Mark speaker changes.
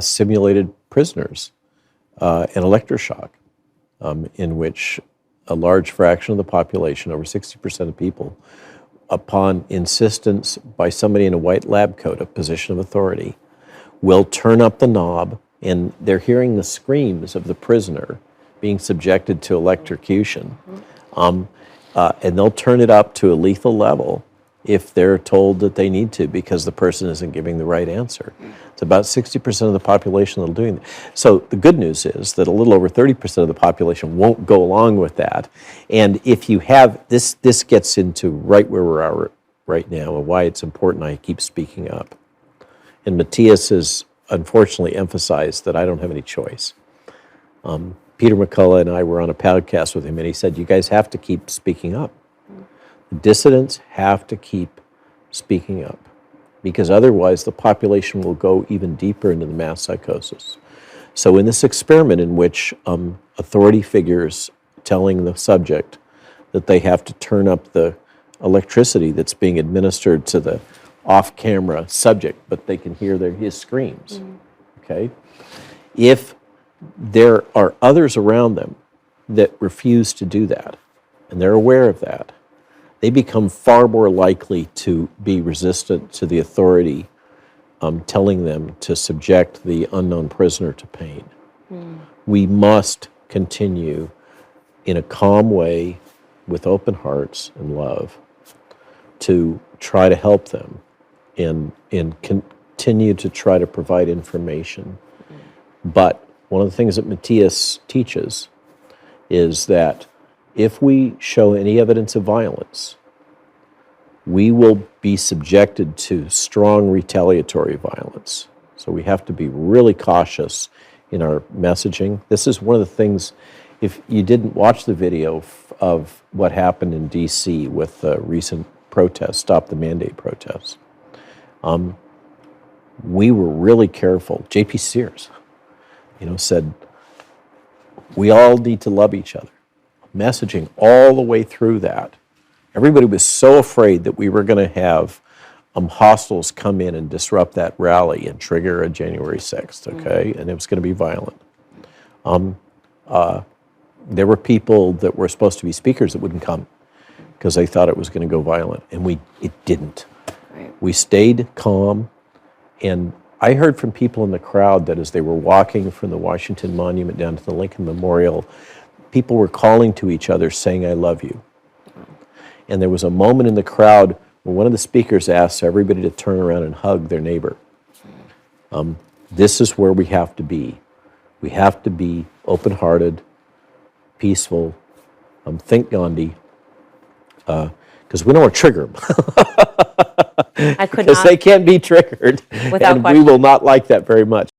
Speaker 1: simulated prisoners, an electroshock, in which a large fraction of the population, over 60% of people, upon insistence by somebody in a white lab coat, a position of authority, will turn up the knob, and they're hearing the screams of the prisoner being subjected to electrocution. And they'll turn it up to a lethal level if they're told that they need to because the person isn't giving the right answer. It's about 60% of the population that'll do that. So the good news is that a little over 30% of the population won't go along with that. And if you have, this gets into right where we're at right now and why it's important I keep speaking up. And Matthias has unfortunately emphasized that I don't have any choice. Peter McCullough and I were on a podcast with him, and he said, you guys have to keep speaking up. The dissidents have to keep speaking up, because otherwise the population will go even deeper into the mass psychosis. So in this experiment in which authority figures telling the subject that they have to turn up the electricity that's being administered to the off-camera subject, but they can hear his screams, okay? If there are others around them that refuse to do that, and they're aware of that, they become far more likely to be resistant to the authority telling them to subject the unknown prisoner to pain. We must continue in a calm way, with open hearts and love, to try to help them and continue to try to provide information. But one of the things that Matthias teaches is that if we show any evidence of violence, we will be subjected to strong retaliatory violence. So we have to be really cautious in our messaging. This is one of the things, if you didn't watch the video of what happened in DC with the recent protests, Stop the Mandate protests, we were really careful. J.P. Sears, said, we all need to love each other. Messaging all the way through that. Everybody was so afraid that we were going to have hostiles come in and disrupt that rally and trigger a January 6th, okay? And it was going to be violent. There were people that were supposed to be speakers that wouldn't come because they thought it was going to go violent, and it didn't. Right. We stayed calm, and I heard from people in the crowd that as they were walking from the Washington Monument down to the Lincoln Memorial, people were calling to each other saying, I love you. And there was a moment in the crowd where one of the speakers asked everybody to turn around and hug their neighbor. This is where we have to be. We have to be open-hearted, peaceful, think Gandhi, because we don't want to trigger them.
Speaker 2: I could not.
Speaker 1: Because they can be triggered,
Speaker 2: Without
Speaker 1: and
Speaker 2: question.
Speaker 1: we will not like that very much.